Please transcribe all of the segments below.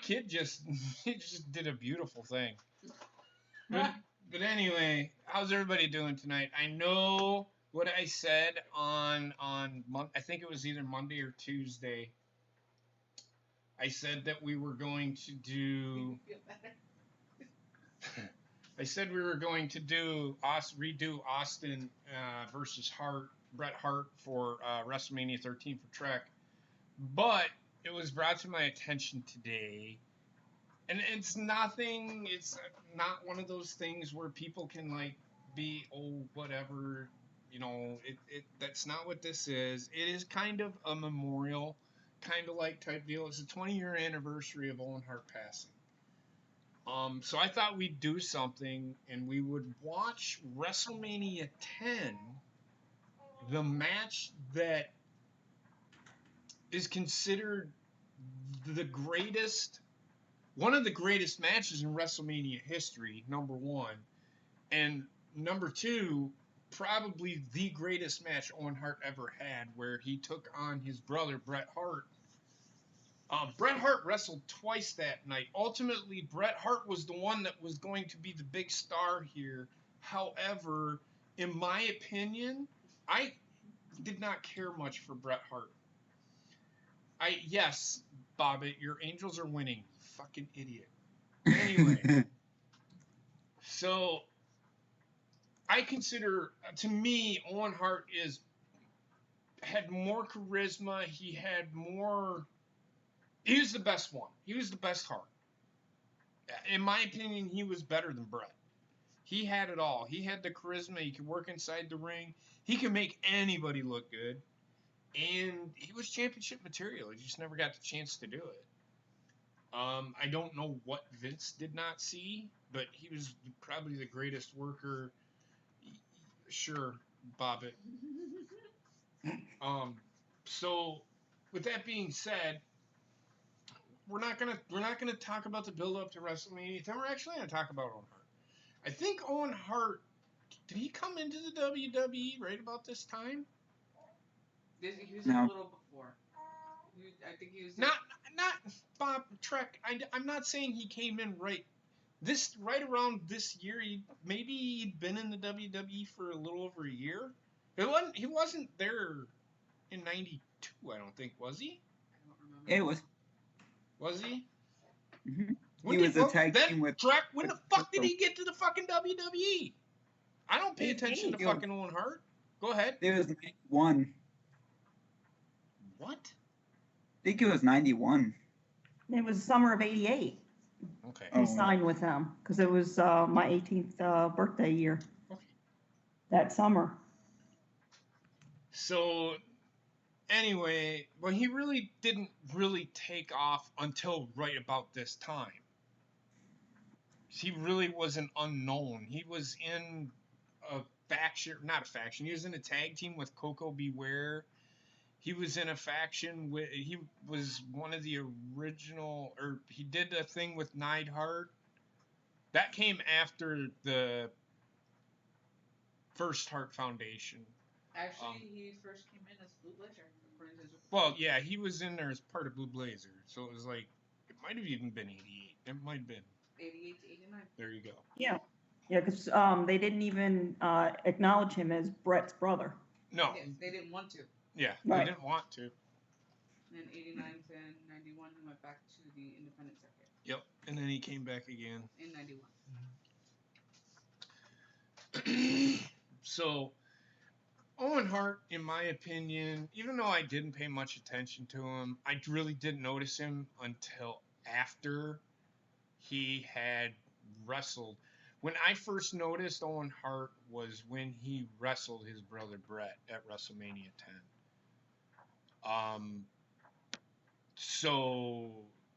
kid just he just did a beautiful thing. But anyway, how's everybody doing tonight? I know what I said on I think it was either Monday or Tuesday. I said that we were going to do. I said we were going to redo Austin versus Bret Hart for WrestleMania 13 for Trek, but it was brought to my attention today, and it's nothing. It's not one of those things where people can like be whatever, That's not what this is. It is kind of a memorial, kind of like type deal. It's a 20-year anniversary of Owen Hart passing. So I thought we'd do something, and we would watch WrestleMania 10, the match that is considered one of the greatest matches in WrestleMania history, number one, and number two, probably the greatest match Owen Hart ever had, where he took on his brother, Bret Hart. Bret Hart wrestled twice that night. Ultimately, Bret Hart was the one that was going to be the big star here. However, in my opinion, I did not care much for Bret Hart. Yes, Bobbit, your Angels are winning. You fucking idiot. Anyway, so I consider, to me, Owen Hart had more charisma. He was the best one. He was the best Hart. In my opinion, he was better than Bret. He had it all. He had the charisma. He could work inside the ring. He could make anybody look good. And he was championship material. He just never got the chance to do it. I don't know what Vince did not see, but he was probably the greatest worker. Sure, Bobbit. So, with that being said, we're not gonna talk about the build up to WrestleMania. Then we're actually gonna talk about Owen Hart. I think Owen Hart, did he come into the WWE right about this time? He was a little before. I think he was not Bob Trek. I'm not saying he came in right around this year. Maybe he'd been in the WWE for a little over a year. He wasn't there in '92. I don't think, was he? I don't remember. It was. Was he? Mm-hmm. He was a tag team with Trek. When the fuck did he get to the fucking WWE? I don't pay attention to fucking Owen Hart. Go ahead. It was 91. What? I think it was 91. It was summer of '88. Okay. He signed with them because it was my 18th birthday year. Okay. That summer. So, anyway, well, he really didn't take off until right about this time. He really was an unknown. He was in a faction, not a faction. He was in a tag team with Coco Beware. He was in a faction with. He was one of the original, or he did a thing with Neidhart. That came after the first Hart Foundation. Actually, he first came in as Blue Blazer. Well, yeah, he was in there as part of Blue Blazer, so it was like it might have even been '88. It might have been 88 to '89. There you go. Yeah, because they didn't even acknowledge him as Bret's brother. No, they didn't want to. Yeah, right. They didn't want to. In '89 to '91, he went back to the independent circuit. Yep, and then he came back again. In '91. So, Owen Hart, in my opinion, even though I didn't pay much attention to him, I really didn't notice him until after he had wrestled. When I first noticed Owen Hart was when he wrestled his brother Bret at WrestleMania 10.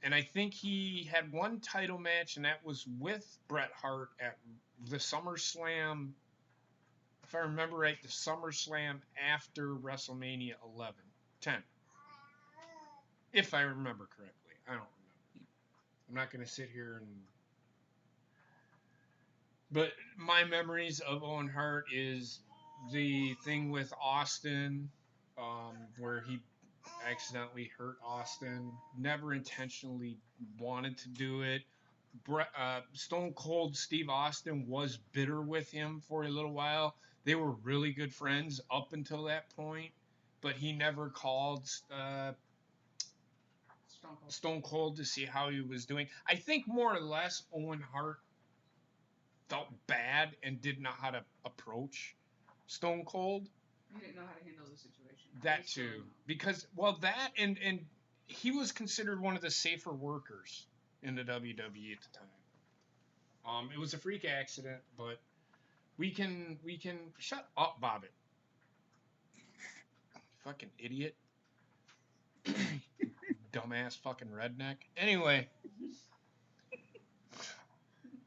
And I think he had one title match, and that was with Bret Hart at the SummerSlam. If I remember right, the SummerSlam after WrestleMania 10. If I remember correctly. I don't remember. I'm not going to sit here and... But my memories of Owen Hart is the thing with Austin, where he accidentally hurt Austin. Never intentionally wanted to do it. Stone Cold Steve Austin was bitter with him for a little while. They were really good friends up until that point, but he never called Stone Cold to see how he was doing. I think more or less Owen Hart felt bad and didn't know how to approach Stone Cold. He didn't know how to handle the situation. That too, because that and he was considered one of the safer workers in the WWE at the time. It was a freak accident, but we can shut up, Bobbit. Fucking idiot. Dumbass fucking redneck. Anyway.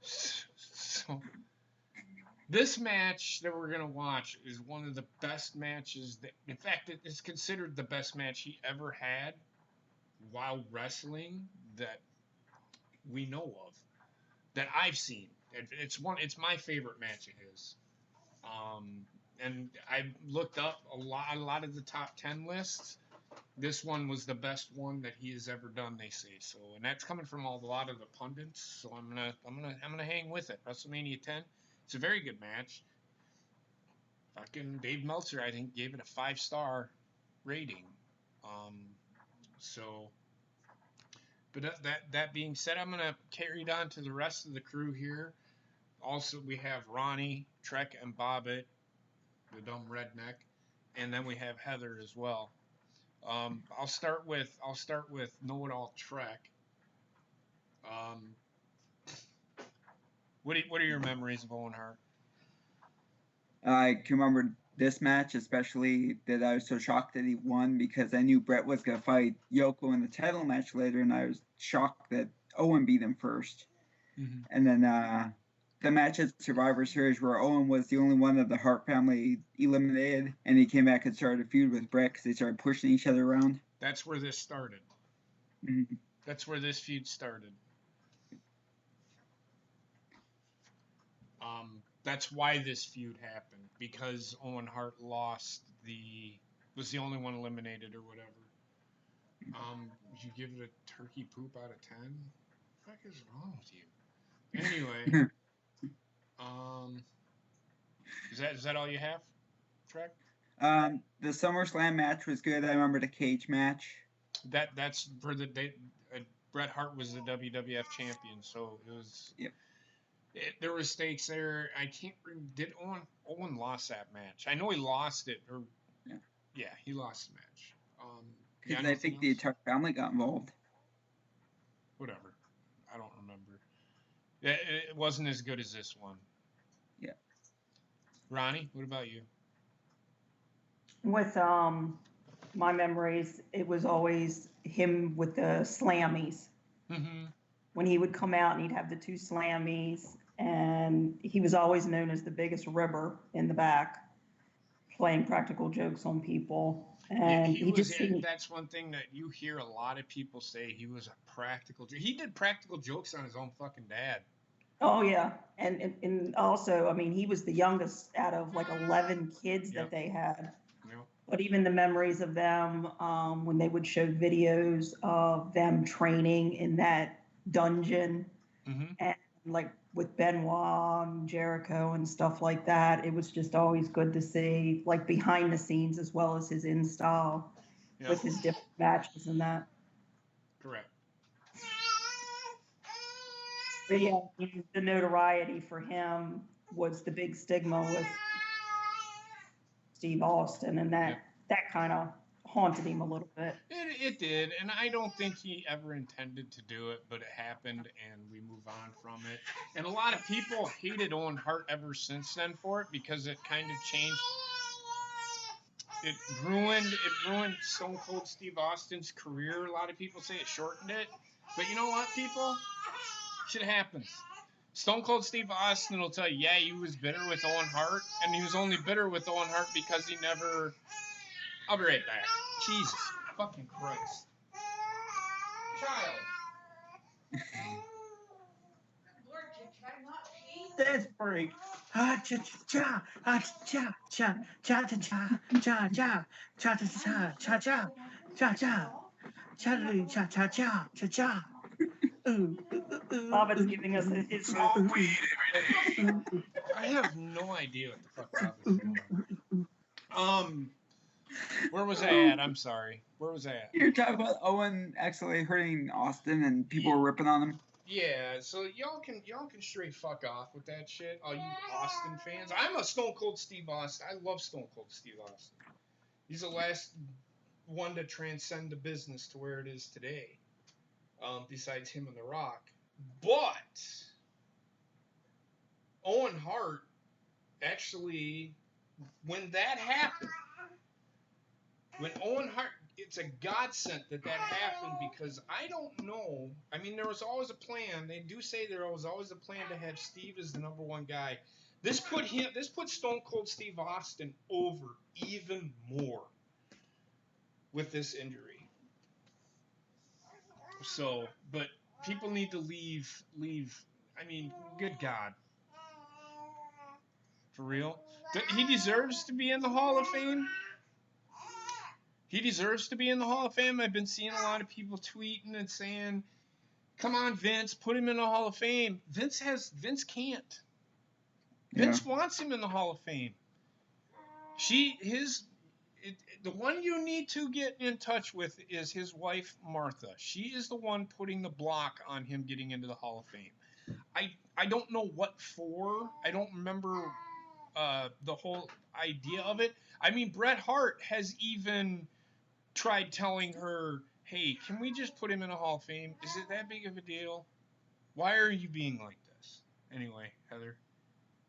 So this match that we're gonna watch is one of the best matches that, in fact, it's considered the best match he ever had while wrestling that we know of, that I've seen. It's my favorite match of his. And I looked up a lot of the top 10 lists. This one was the best one that he has ever done, they say. So, and that's coming from a lot of the pundits. So I'm gonna hang with it. WrestleMania 10. It's a very good match. Fucking Dave Meltzer, I think, gave it a 5-star rating. But that being said, I'm gonna carry it on to the rest of the crew here. Also, we have Ronnie, Trek, and Bobbit, the dumb redneck, and then we have Heather as well. I'll start with Know-It-All Trek. What are your memories of Owen Hart? I can remember this match, especially that I was so shocked that he won because I knew Bret was going to fight Yoko in the title match later, and I was shocked that Owen beat him first. Mm-hmm. And then the match at Survivor Series where Owen was the only one of the Hart family eliminated, and he came back and started a feud with Bret because they started pushing each other around. That's where this started. Mm-hmm. That's where this feud started. That's why this feud happened, because Owen Hart was the only one eliminated or whatever. You give it a turkey poop out of 10? What the fuck is wrong with you? Anyway, is that all you have, Trek? The SummerSlam match was good. I remember the cage match. That's for the Bret Hart was the WWF champion, so it was. Yep. There were stakes there. I can't. Did Owen lost that match? I know he lost it, or yeah, he lost the match. Because I think the entire family got involved. Whatever, I don't remember. It wasn't as good as this one. Yeah. Ronnie, what about you? With my memories, it was always him with the slammies. Mm-hmm. When he would come out and he'd have the 2 slammies, and he was always known as the biggest ribber in the back, playing practical jokes on people. And that's one thing that you hear a lot of people say. He was a practical joke. He did practical jokes on his own fucking dad. Oh yeah, and also, I mean, he was the youngest out of like 11 kids that they had. Yep. But even the memories of them when they would show videos of them training in that dungeon, mm-hmm. and like with Benoit and Jericho and stuff like that, it was just always good to see, like behind the scenes as well as his in-style with his different matches and that. Correct. But yeah, the notoriety for him was the big stigma with Steve Austin, and that kind of haunted him a little bit. It did, and I don't think he ever intended to do it, but it happened, and we move on from it. And a lot of people hated Owen Hart ever since then for it, because it kind of changed. It ruined Stone Cold Steve Austin's career. A lot of people say it shortened it, but you know what, people? Shit happens. Stone Cold Steve Austin will tell you, yeah, he was bitter with Owen Hart, and he was only bitter with Owen Hart because he never... I'll be right back. Jesus fucking Christ. Child. Lord, can I not pee? That's break. Ha cha cha cha cha cha cha cha cha cha cha cha cha cha cha Cha cha. Cha cha cha cha cha cha. Bobbitt's giving us his Smoke weed every day. I have no idea what the fuck Bobbitt's doing. Where was I at? I'm sorry. Where was I at? You're talking about Owen actually hurting Austin and people were ripping on him. Yeah, so y'all can straight fuck off with that shit, all you Austin fans. I'm a Stone Cold Steve Austin. I love Stone Cold Steve Austin. He's the last one to transcend the business to where it is today. Besides him and The Rock. But Owen Hart actually, when that happened, when Owen Hart, it's a godsend that happened because I don't know. I mean, there was always a plan. They do say there was always a plan to have Steve as the number one guy. This put Stone Cold Steve Austin over even more with this injury. So, but people need to leave. I mean, good God. For real? He deserves to be in the Hall of Fame. He deserves to be in the Hall of Fame. I've been seeing a lot of people tweeting and saying, come on, Vince, put him in the Hall of Fame. Vince can't. Vince wants him in the Hall of Fame. The one you need to get in touch with is his wife, Martha. She is the one putting the block on him getting into the Hall of Fame. I don't know what for. I don't remember the whole idea of it. I mean, Bret Hart has even tried telling her, hey, can we just put him in a Hall of Fame? Is it that big of a deal? Why are you being like this? Anyway, Heather.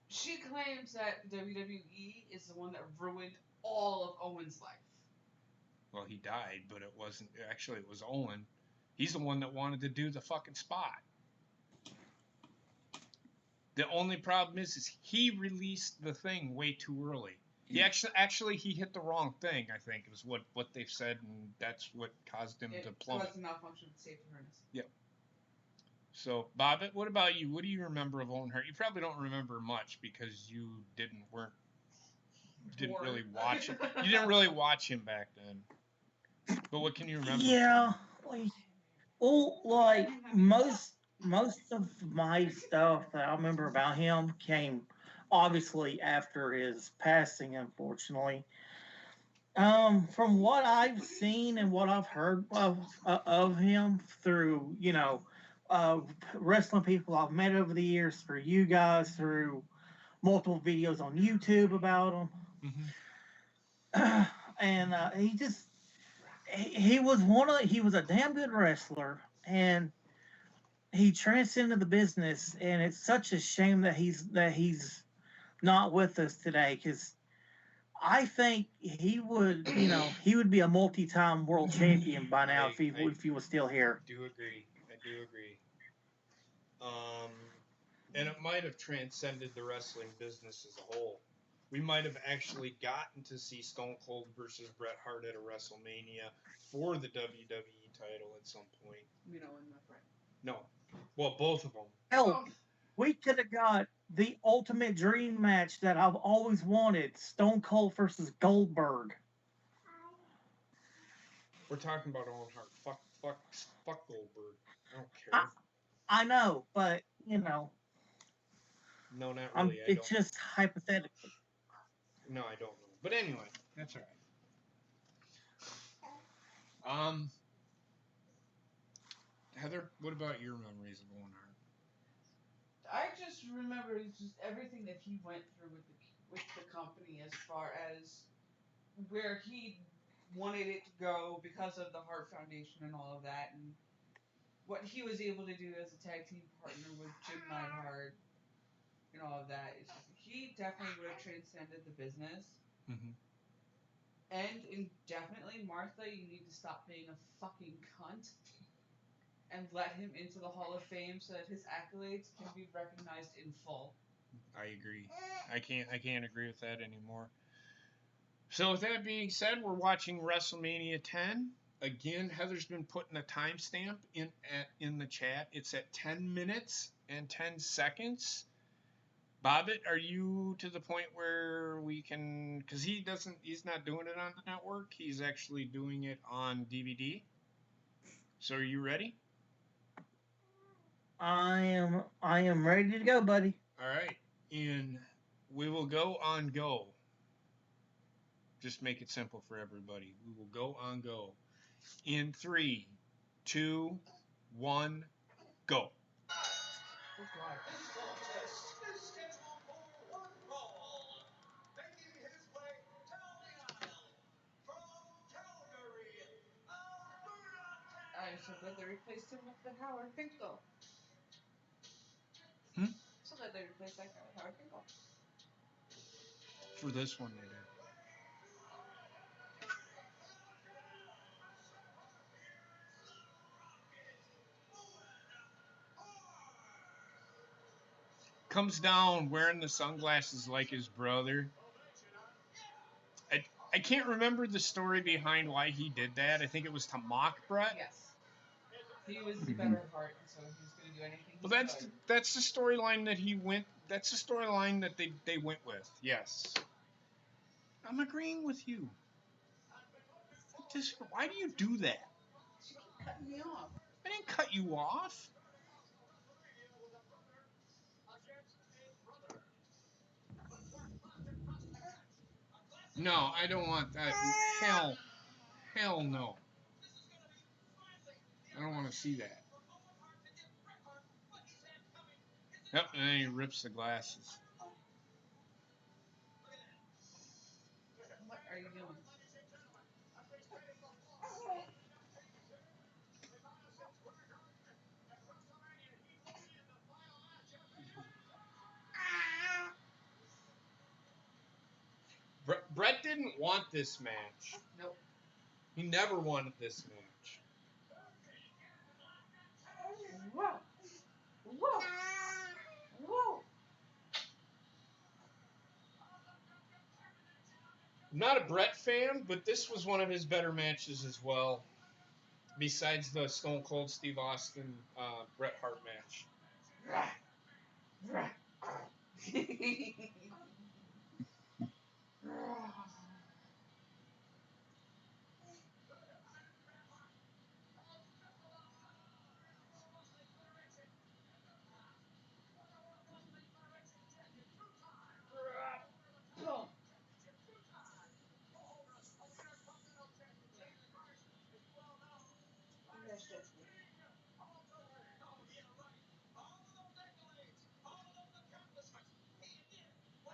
She claims that WWE is the one that ruined all of Owen's life. Well, he died, but it wasn't. Actually, it was Owen. He's the one that wanted to do the fucking spot. The only problem is he released the thing way too early. He actually he hit the wrong thing, I think, is what they've said, and that's what caused him to plummet. It was a malfunction of the safety harness. Yep. So, Bobbitt, what about you? What do you remember of Owen Hart? You probably don't remember much because you didn't really watch him. You didn't really watch him back then. But what can you remember? Yeah, like most of my stuff that I remember about him came obviously after his passing, unfortunately. From what I've seen and what I've heard of him through, wrestling people I've met over the years, through you guys, through multiple videos on YouTube about him. Mm-hmm. And he was a damn good wrestler, and he transcended the business, and it's such a shame that he's not with us today, because I think he would be a multi-time world champion by now if he was still here. I do agree. And it might have transcended the wrestling business as a whole. We might have actually gotten to see Stone Cold versus Bret Hart at a WrestleMania for the WWE title at some point. You know, in my friend. No. Well, both of them. Hell, we could have got the ultimate dream match that I've always wanted: Stone Cold versus Goldberg. We're talking about Owen Hart. Fuck Goldberg. I don't care. I know, but No, not really. It's just hypothetical. No, I don't know. But anyway, that's all right. Heather, what about your memories of Owen Hart? I just remember just everything that he went through with the company, as far as where he wanted it to go because of the Hart Foundation and all of that, and what he was able to do as a tag team partner with Jim Neidhart and all of that. He definitely would have transcended the business. Mm-hmm. And definitely, Martha, you need to stop being a fucking cunt and let him into the Hall of Fame so that his accolades can be recognized in full. I agree. I can't agree with that anymore. So with that being said, we're watching WrestleMania 10. Again, Heather's been putting a timestamp in the chat. It's at 10 minutes and 10 seconds. Bobbit, are you to the point where we can? Because he's not doing it on the network. He's actually doing it on DVD. So are you ready? I am ready to go, buddy. All right, and we will go on go. Just make it simple for everybody. We will go on go. In 3, 2, 1, go. I'm so glad they replaced him with the Howard Finkel. So glad they replaced that guy with Howard Finkel. For this one, they did. Comes down wearing the sunglasses like his brother. I can't remember the story behind why he did that. I think it was to mock Bret. Yes. He was the better Hart, so he was going to do anything. Well, that's the storyline that he went. That's the storyline that they went with. Yes. I'm agreeing with you. Why do you do that? She keep cutting me off. I didn't cut you off. No, I don't want that. Hell no. I don't want to see that. Yep, and then he rips the glasses. What are you doing? Bret didn't want this match. Nope. He never wanted this match. Whoa. Whoa. Whoa. I'm not a Bret fan, but this was one of his better matches as well. Besides the Stone Cold Steve Austin Bret Hart match.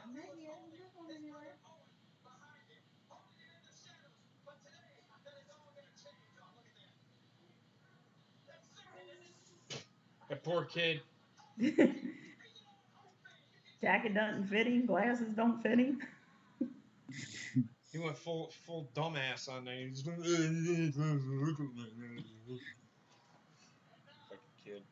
I'm right here. I'm not going anywhere. That poor kid. Jacket doesn't fit him, glasses don't fit him. He went full dumbass on there. He's like a kid.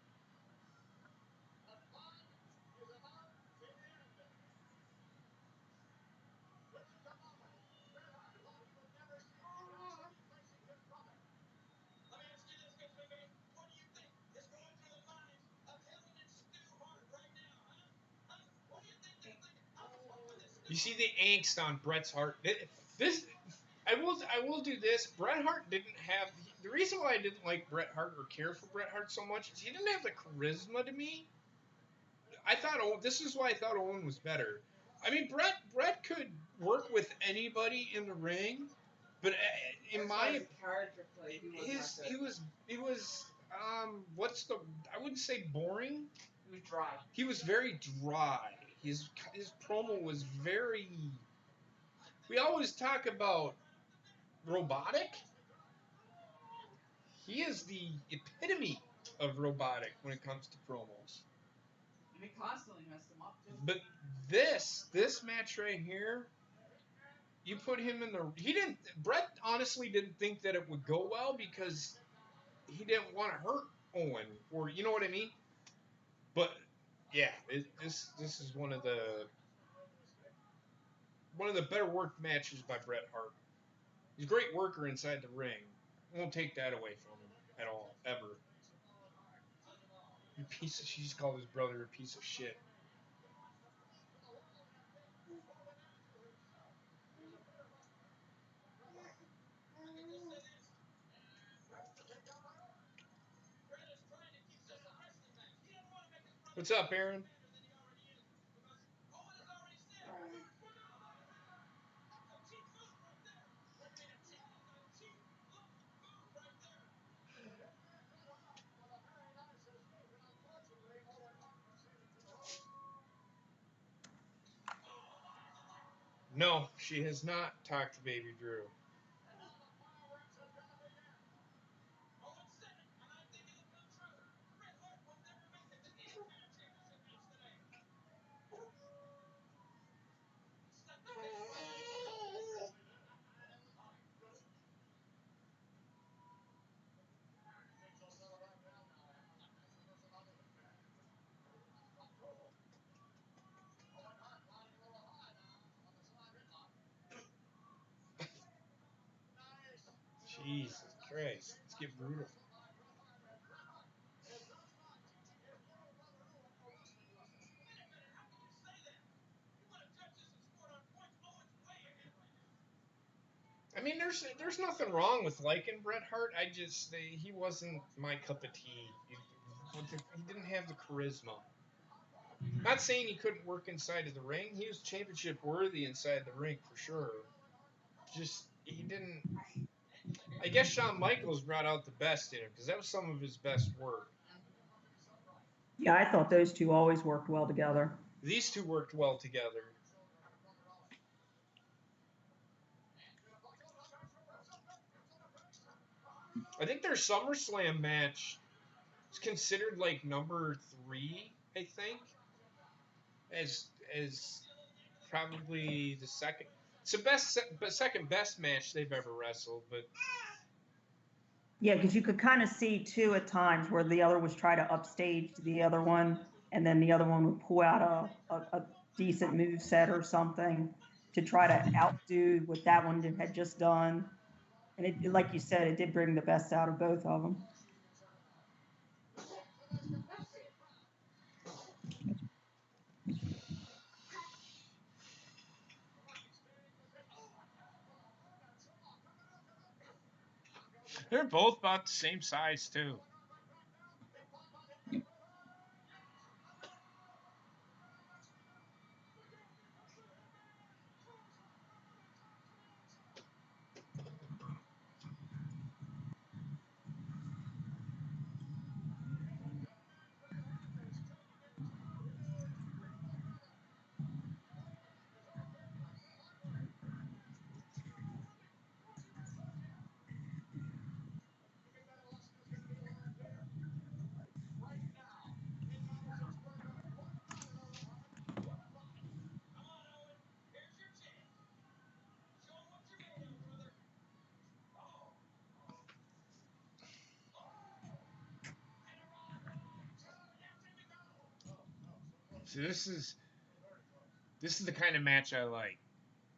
You see the angst on Bret's Hart. I will do this. Bret Hart didn't have the reason why I didn't like Bret Hart or care for Bret Hart so much is he didn't have the charisma to me. This is why I thought Owen was better. I mean, Bret could work with anybody in the ring, but in my character play, he was I wouldn't say boring. He was dry. He was very dry. His promo was very. We always talk about robotic. He is the epitome of robotic when it comes to promos. And he constantly messed him up too. But this match right here, you put him in the. Bret honestly didn't think that it would go well because he didn't want to hurt Owen, or you know what I mean. But yeah, this is one of the better worked matches by Bret Hart. He's a great worker inside the ring. Won't take that away from him at all, ever. You piece of shit. He's called his brother a piece of shit. What's up, Aaron? No, she has not talked to Baby Drew. Jesus Christ. Let's get brutal. I mean, there's nothing wrong with liking Bret Hart. He wasn't my cup of tea. He didn't have the charisma. Not saying he couldn't work inside of the ring. He was championship worthy inside the ring for sure. Just he didn't. I guess Shawn Michaels brought out the best in him because that was some of his best work. Yeah, I thought those two always worked well together. These two worked well together. I think their SummerSlam match is considered like number 3, I think, as probably the second. It's the second best match they've ever wrestled, but Yeah, because you could kind of see too at times where the other was trying to upstage the other one, and then the other one would pull out a decent move set or something to try to outdo what that one had just done. And it, like you said, it did bring the best out of both of them. they're both about the same size too. So this is the kind of match I like.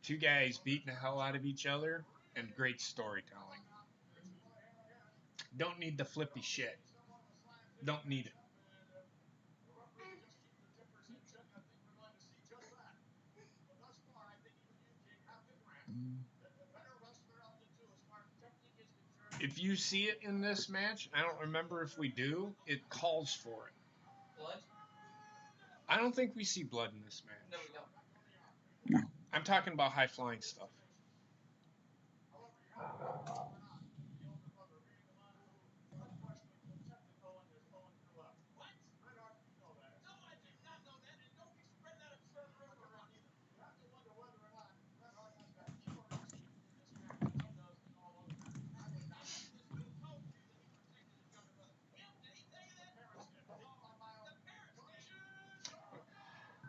Two guys beating the hell out of each other and great storytelling. Don't need the flippy shit. Don't need it. If you see it in this match, I don't remember if we do, it calls for it. Blood? I don't think we see blood in this match. No, we don't. No. I'm talking about high flying stuff.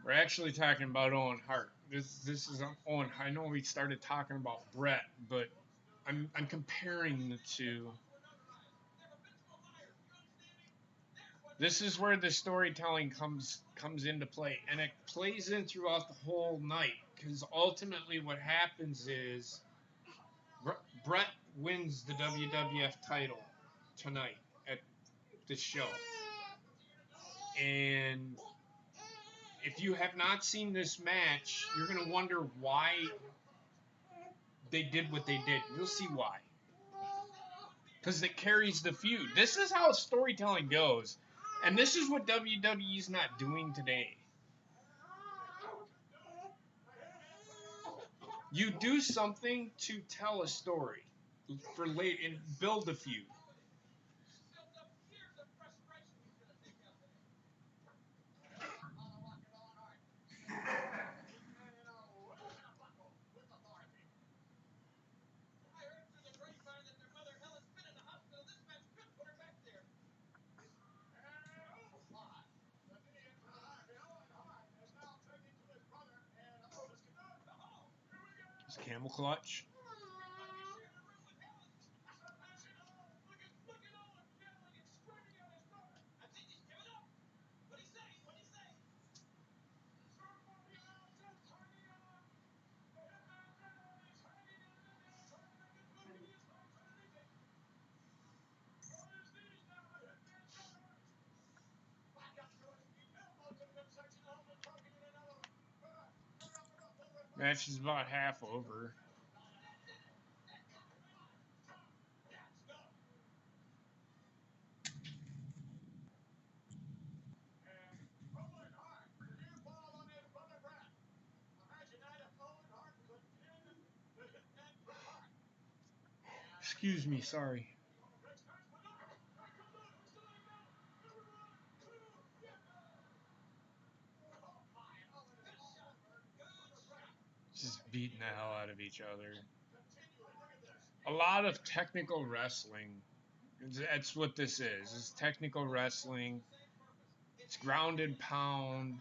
We're actually talking about Owen Hart. This is Owen. I know we started talking about Bret, but I'm comparing the two. This is where the storytelling comes into play, and it plays in throughout the whole night. Because ultimately, what happens is Bret wins the WWF title tonight at this show, and if you have not seen this match, you're going to wonder why they did what they did. You'll see why. Because it carries the feud. This is how storytelling goes. And this is what WWE's not doing today. You do something to tell a story for late and build a feud. Camel clutch. Match is about half over. Excuse me, sorry. Just beating the hell out of each other. A lot of technical wrestling. That's what this is. It's technical wrestling. It's ground and pound.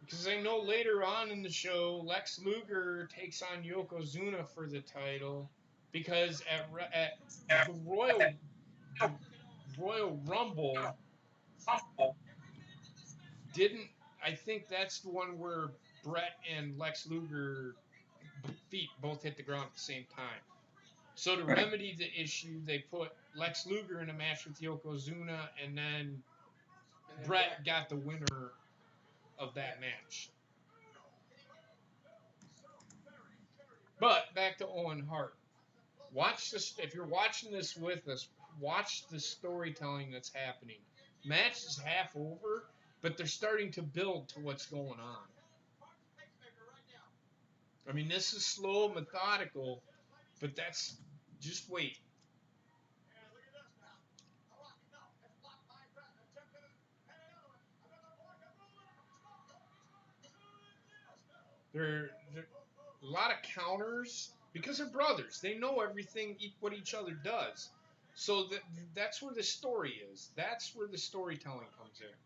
Because I know later on in the show, Lex Luger takes on Yokozuna for the title. Because at the Royal Rumble, I think that's the one where Bret and Lex Luger feet both hit the ground at the same time. So to remedy the issue, they put Lex Luger in a match with Yokozuna, and then Bret got the winner of that match. But back to Owen Hart. Watch this. If you're watching this with us, watch the storytelling that's happening. Match is half over, but they're starting to build to what's going on. I mean, this is slow, methodical, but that's just wait. They're a lot of counters because they're brothers. They know everything, what each other does. So that's where the story is. That's where the storytelling comes in.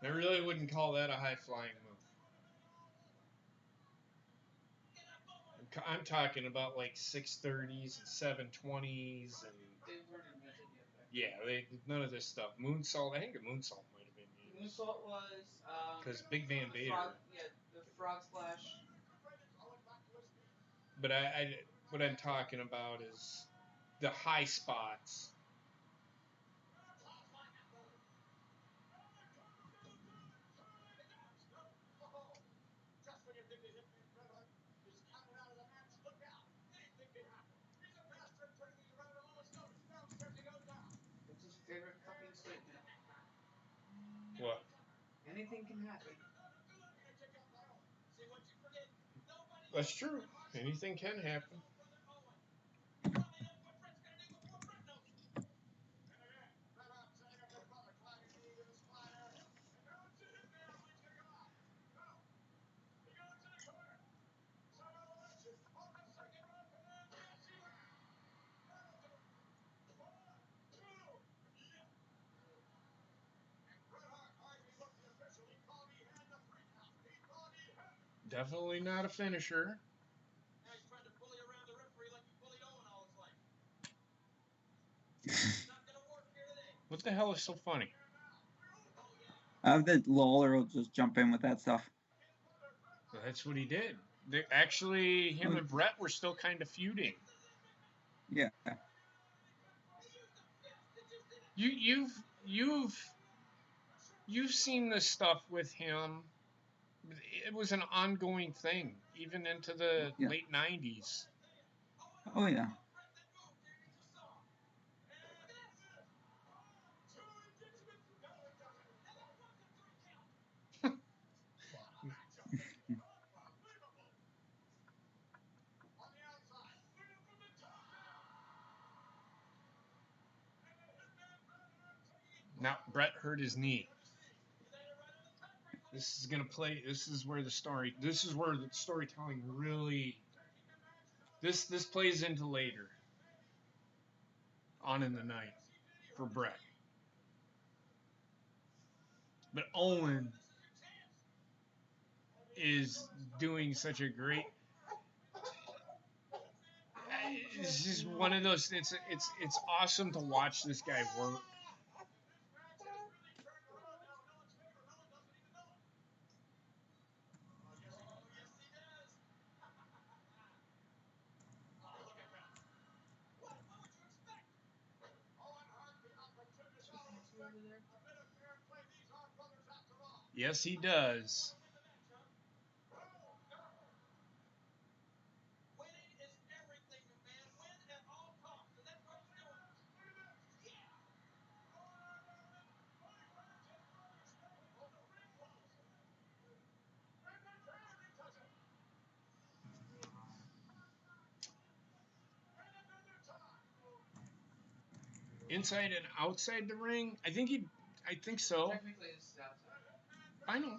I really wouldn't call that a high-flying move. I'm talking about like 630s and 720s and They weren't invented yet. None of this stuff. Moonsault. I think a moonsault might have been used. Moonsault was Because Big Van Vader. The frog splash. But what I'm talking about is the high spots. It's his favorite fucking statement. What? Anything can happen. That's true. Anything can happen. Definitely not a finisher. What the hell is so funny? The Lawler will just jump in with that stuff. So that's what he did. Actually, him and Bret were still kind of feuding. Yeah. You've seen this stuff with him. It was an ongoing thing, even into the late 90s. Oh, yeah. Now, Bret hurt his knee. This is going to play. This is where the storytelling really. This plays into later on in the night for Bret. But Owen is doing such a great. It's just one of those. It's awesome to watch this guy work. Yes, he does. Inside and outside the ring? I think so. Technically, it's outside. I know.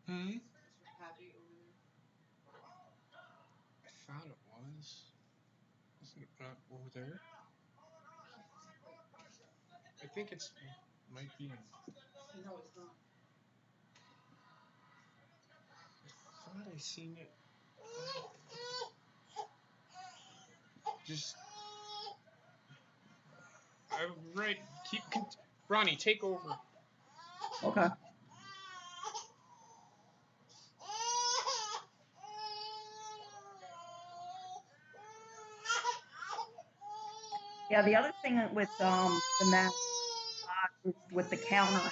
Hmm? Happy over there. I thought it was. Isn't it not over there? I think might be in. No, it's not. I thought I seen it. Just. Right. Ronnie, take over. Okay. Yeah, the other thing with the match is with the counter,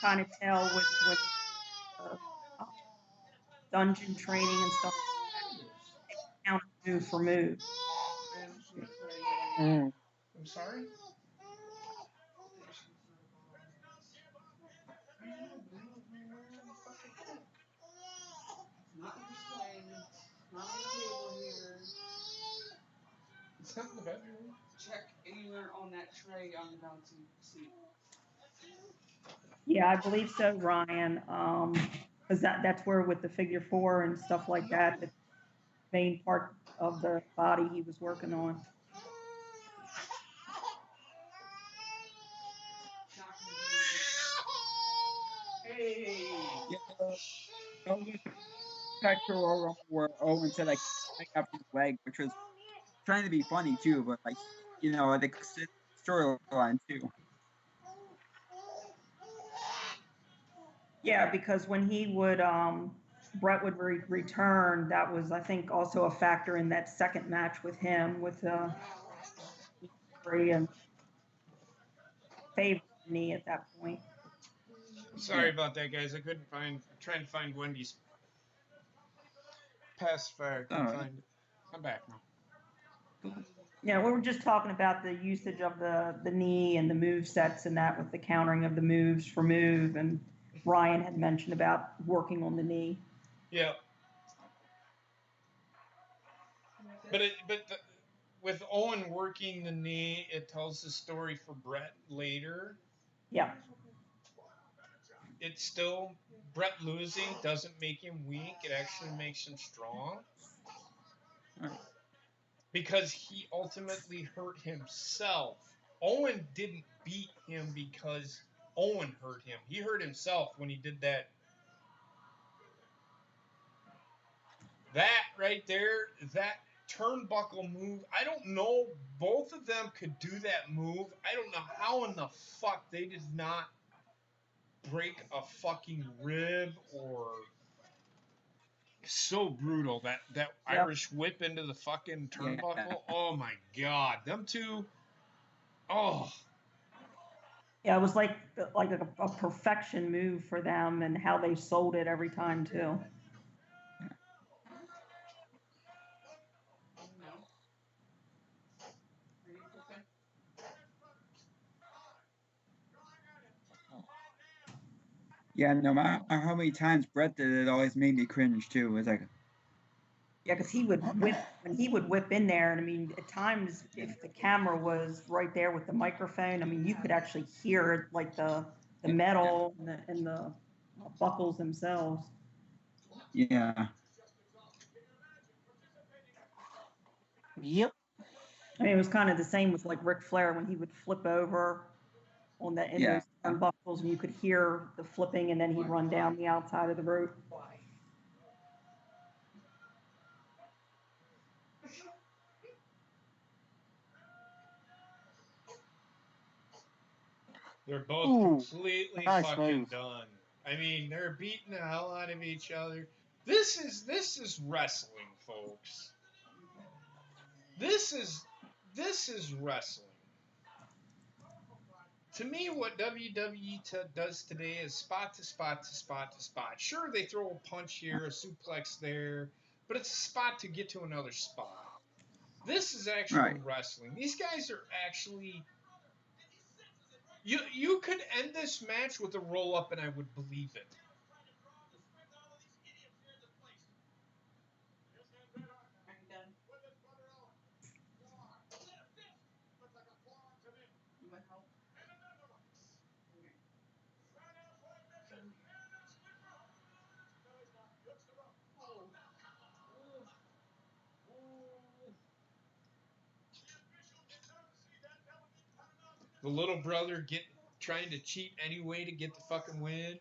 kind of tell with dungeon training and stuff, counter move for move. I'm sorry? Not in the swing. Not on the table here. It's not in the bedroom. Check anywhere on that tray on the bouncing seat. Yeah, I believe so, Ryan. Because that's where with the figure four and stuff like that, the main part of the body he was working on. Hey. Yeah, Pectoral where Owen said like up his leg, which was trying to be funny too, but like the storyline too. Yeah, because when he would Bret would return, that was I think also a factor in that second match with him with Free and favorite knee at that point. Sorry about that, guys. I couldn't trying to find Wendy's pacifier. Couldn't find it. I'm back now. Yeah, we were just talking about the usage of the knee and the move sets and that with the countering of the moves for move, and Ryan had mentioned about working on the knee. Yeah. But with Owen working the knee, it tells the story for Bret later. Yeah. it's still, Bret losing doesn't make him weak. It actually makes him strong. Right. Because he ultimately hurt himself. Owen didn't beat him because Owen hurt him. He hurt himself when he did that. That right there, that turnbuckle move, I don't know. Both of them could do that move. I don't know how in the fuck they did not break a fucking rib or. So brutal, that Yep. Irish whip into the fucking turnbuckle. Yeah. Oh my god, them two. Oh, Yeah, it was like a perfection move for them and how they sold it every time too. No. Are you cooking? Yeah, no matter how many times Bret did it, always made me cringe too. It was like, Yeah, because he would whip in there, and I mean, at times if the camera was right there with the microphone, I mean, you could actually hear like the metal and the buckles themselves. yeah, Yep. I mean, it was kind of the same with like Ric Flair when he would flip over on in yeah. those turnbuckles, and you could hear the flipping, and then he'd run down the outside of the rope. they're both Ooh, completely nice fucking move. done. I mean, they're beating the hell out of each other. This is wrestling, folks. This is wrestling. To me, what WWE does today is spot to spot to spot to spot. Sure, they throw a punch here, a suplex there, but it's a spot to get to another spot. This is actual Right. wrestling. These guys are actually. You could end this match with a roll up, and I would believe it. Are you done? You want help? Okay. The little brother trying to cheat anyway to get the fucking win.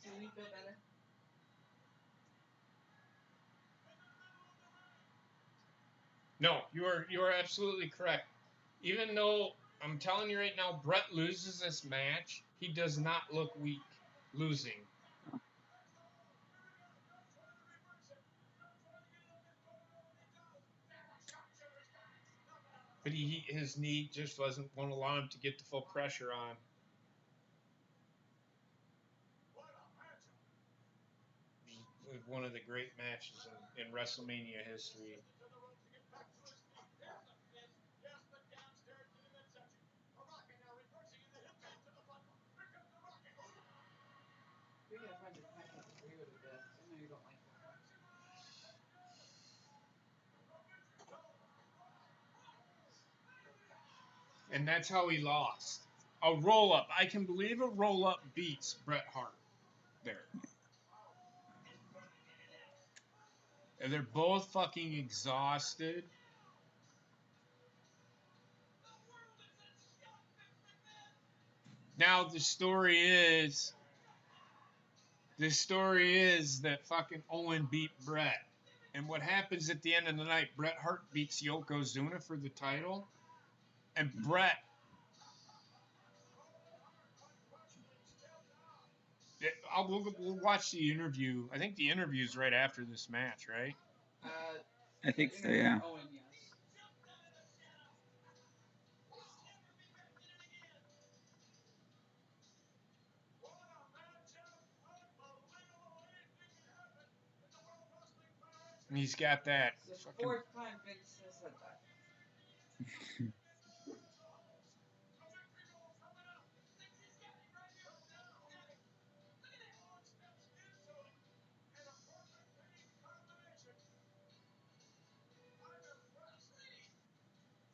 So you feel better? No, you are absolutely correct. Even though I'm telling you right now, Bret loses this match, he does not look weak losing. But his knee just won't allow him to get the full pressure on. One of the great matches in WrestleMania history. We gotta find a match with Rio to death. I know you don't like that one. And that's how he lost. A roll up. I can believe a roll up beats Bret Hart there. And they're both fucking exhausted. Now the story is that fucking Owen beat Bret. And what happens at the end of the night, Bret Hart beats Yokozuna for the title. And Bret, we'll watch the interview. I think the interview's right after this match, right? I think so. Yeah. Owen, yes. And he's got that. It's the Fucking, fourth time Vince has said that.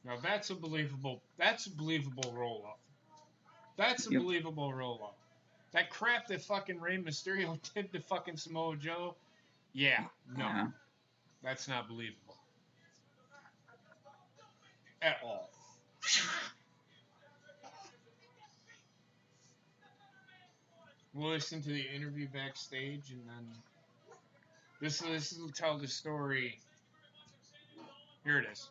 Now that's a believable roll up. That's a Yep. believable roll up. That crap that fucking Rey Mysterio did to fucking Samoa Joe, yeah, no, Yeah. that's not believable at all. We'll listen to the interview backstage, and then this will tell the story. Here it is.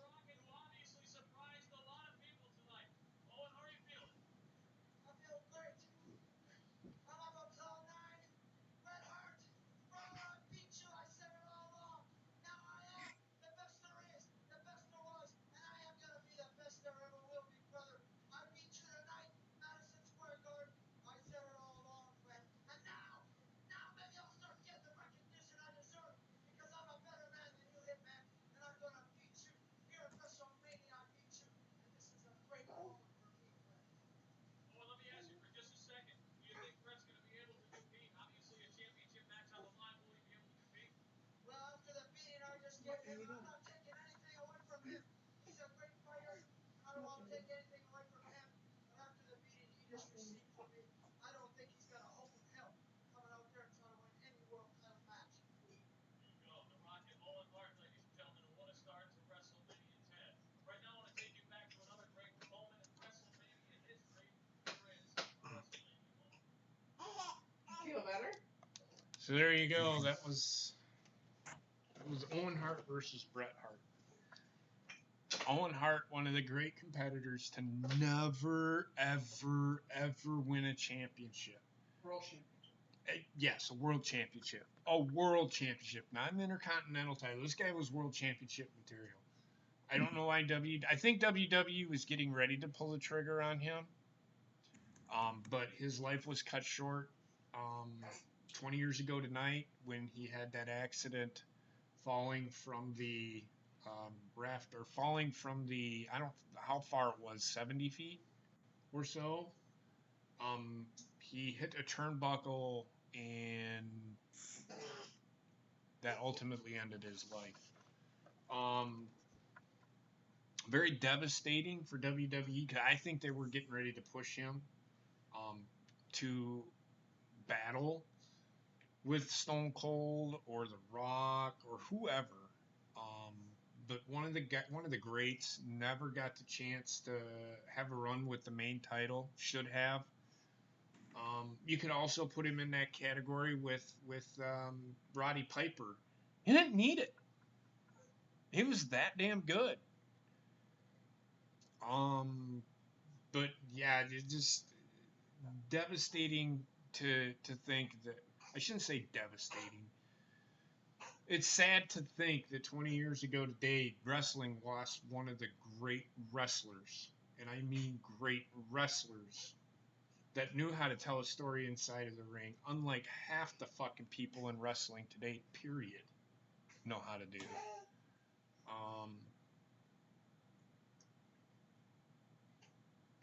Feel better? So there you go. That was Owen Hart versus Bret Hart. Owen Hart, one of the great competitors to never, ever, ever win a championship. World championship. Yes, a world championship. A world championship, not an intercontinental title. This guy was world championship material. I don't know why I think WWE was getting ready to pull the trigger on him, but his life was cut short 20 years ago tonight when he had that accident falling from the raft, or falling from the, I don't know how far it was, 70 feet or so. He hit a turnbuckle, and that ultimately ended his life. Very devastating for WWE, because I think they were getting ready to push him to battle with Stone Cold or The Rock or whoever. But one of the greats never got the chance to have a run with the main title. Should have. You could also put him in that category with Roddy Piper. He didn't need it. He was that damn good. But yeah, it's just devastating to think that. I shouldn't say devastating. It's sad to think that 20 years ago today, wrestling lost one of the great wrestlers, and I mean great wrestlers, that knew how to tell a story inside of the ring, unlike half the fucking people in wrestling today, period, know how to do.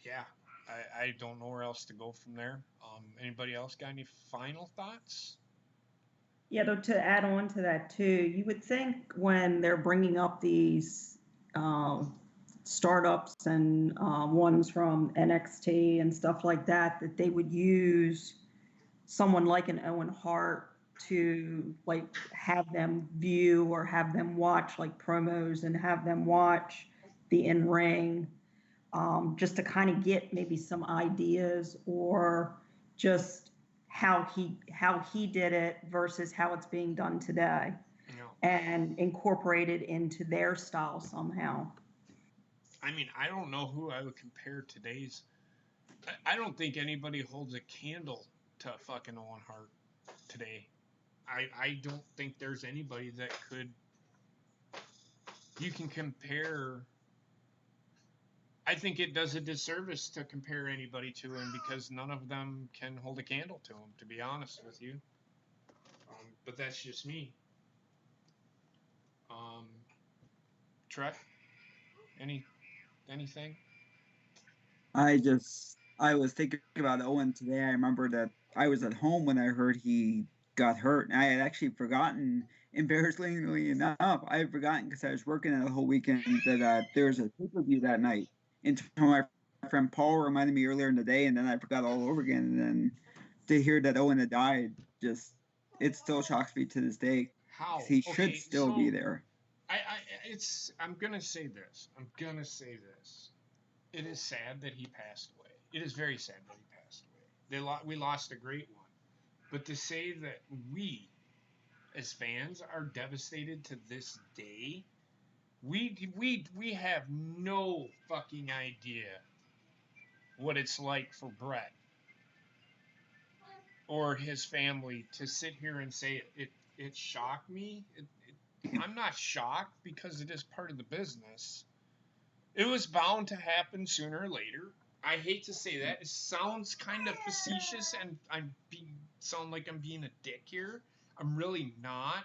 Yeah, I don't know where else to go from there. Anybody else got any final thoughts? Yeah, though, to add on to that too, you would think when they're bringing up these startups and ones from NXT and stuff like that, that they would use someone like an Owen Hart to like have them view or have them watch like promos and have them watch the in ring, just to kind of get maybe some ideas, or just how he did it versus how it's being done today, and incorporate it into their style somehow. I mean, I don't know who I would compare today's. I don't think anybody holds a candle to fucking Owen Hart today. I don't think there's anybody that could. You can compare. I think it does a disservice to compare anybody to him, because none of them can hold a candle to him, to be honest with you. But that's just me. Trek, anything? I was thinking about Owen today. I remember that I was at home when I heard he got hurt. And I had actually forgotten, embarrassingly enough, I had forgotten because I was working the whole weekend that there was a pay-per-view that night. Until my friend Paul reminded me earlier in the day, and then I forgot all over again. And then to hear that Owen had died, just it still shocks me to this day. How? He should still be there. I'm gonna say this. It is sad that he passed away. It is very sad that he passed away. We lost a great one. But to say that we, as fans, are devastated to this day, we have no fucking idea what it's like for Bret or his family to sit here and say it shocked me. I'm not shocked because it is part of the business. It was bound to happen sooner or later. I hate to say that. It sounds kind of facetious, and sound like I'm being a dick here. I'm really not.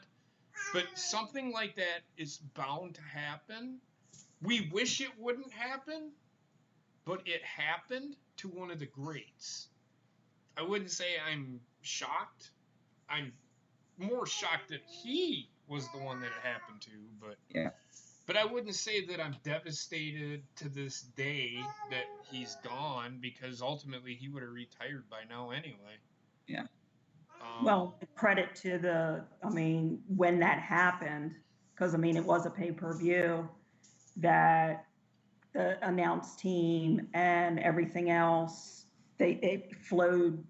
But something like that is bound to happen. We wish it wouldn't happen, but it happened to one of the greats. I wouldn't say I'm shocked. I'm more shocked that he was the one that it happened to, but yeah. But I wouldn't say that I'm devastated to this day that he's gone, because ultimately he would have retired by now anyway. Yeah. Well, credit to when that happened, because it was a pay-per-view, that the announced team and everything else, it flowed.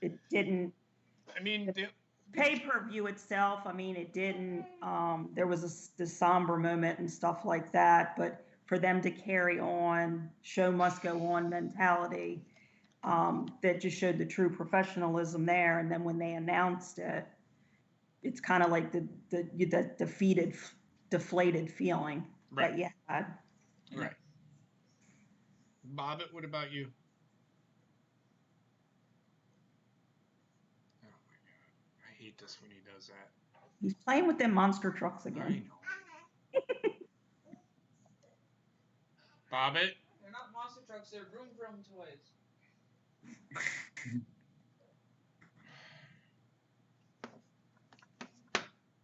It didn't. The pay-per-view itself, it didn't. There was the somber moment and stuff like that, but for them to carry on, show must go on mentality, that just showed the true professionalism there. And then when they announced it, it's kind of like the defeated, deflated feeling that you had. Right. Bobbit, what about you? Oh my God. I hate this when he does that. He's playing with them monster trucks again. I know. Bobbit? They're not monster trucks, they're Vroom Vroom toys.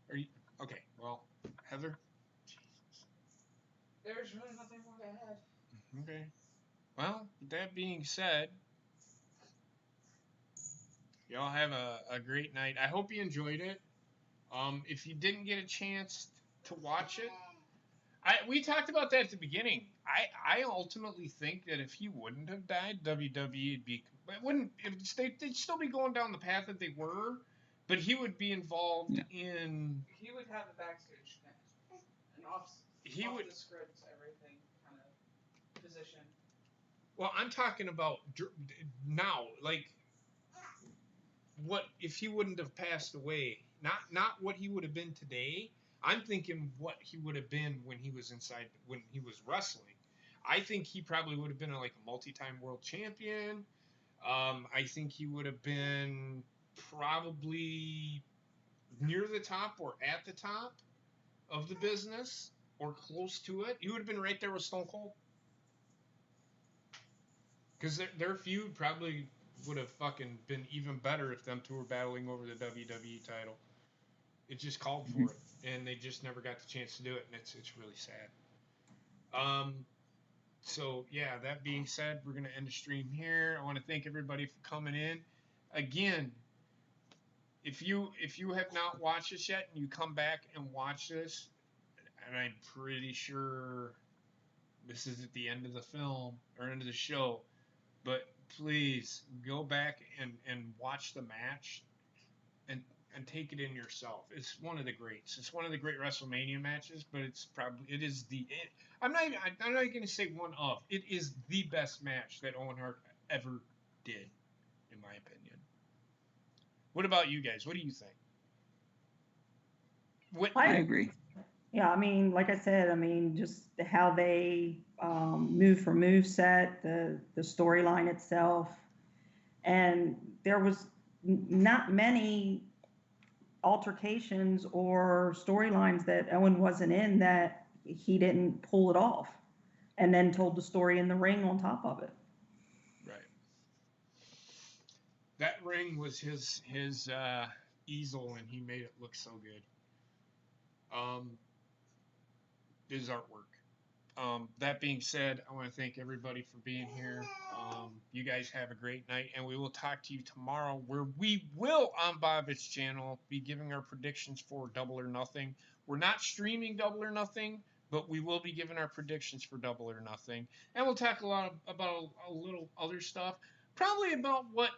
Are you okay? Well, Heather. There's really nothing more to add. Okay. Well, that being said, y'all have a great night. I hope you enjoyed it. If you didn't get a chance to watch it, we talked about that at the beginning. I ultimately think that if he wouldn't have died, WWE they'd still be going down the path that they were, but he would be involved in. He would have a backstage an off the script, everything kind of position. Well, I'm talking about now, like, what if he wouldn't have passed away? Not what he would have been today. I'm thinking what he would have been when he was wrestling. I think he probably would have been like a multi-time world champion. I think he would have been probably near the top or at the top of the business or close to it. He would have been right there with Stone Cold. Because their feud probably would have fucking been even better if them two were battling over the WWE title. It just called for it, and they just never got the chance to do it, and it's really sad. So yeah, that being said, we're gonna end the stream here. I want to thank everybody for coming in. Again, if you have not watched this yet, and you come back and watch this, and I'm pretty sure this is at the end of the film or end of the show, but please go back and watch the match and take it in yourself. It's one of the greats. It's one of the great WrestleMania matches, but I'm not going to say one of. It is the best match that Owen Hart ever did, in my opinion. What about you guys? What do you think? I agree. Yeah, like I said, just how they move for moveset, the storyline itself, and there was not many altercations or storylines that Owen wasn't in that he didn't pull it off, and then told the story in the ring on top of it. Right. That ring was his easel, and he made it look so good. His artwork. That being said, I want to thank everybody for being here. You guys have a great night, and we will talk to you tomorrow, where we will, on Bobbitt's channel, be giving our predictions for Double or Nothing. We're not streaming Double or Nothing, but we will be giving our predictions for Double or Nothing. And we'll talk a lot about a little other stuff, probably about what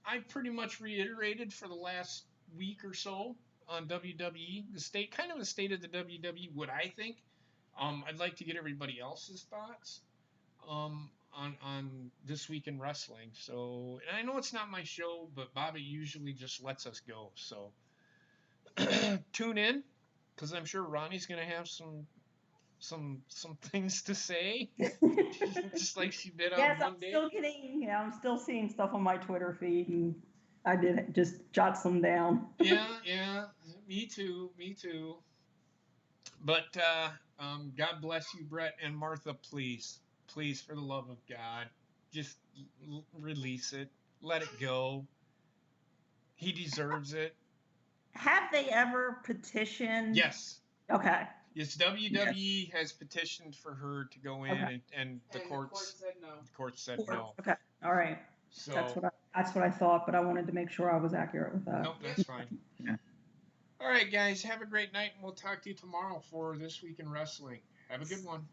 I pretty much reiterated for the last week or so on WWE, the state of the WWE, what I think. I'd like to get everybody else's thoughts on this week in wrestling. So, and I know it's not my show, but Bobby usually just lets us go. So tune in, because I'm sure Ronnie's gonna have some things to say, just like she did on Monday. I'm still seeing stuff on my Twitter feed, and I did just jot some down. Yeah, me too. But God bless you, Bret and Martha. Please, for the love of God, just release it. Let it go. He deserves it. Have they ever petitioned? Yes. Okay. Yes, WWE has petitioned for her to go in, and the courts said no. The court said no. Okay. All right. So that's what I thought, but I wanted to make sure I was accurate with that. Nope, that's fine. Yeah. All right, guys, have a great night, and we'll talk to you tomorrow for This Week in Wrestling. Have a good one.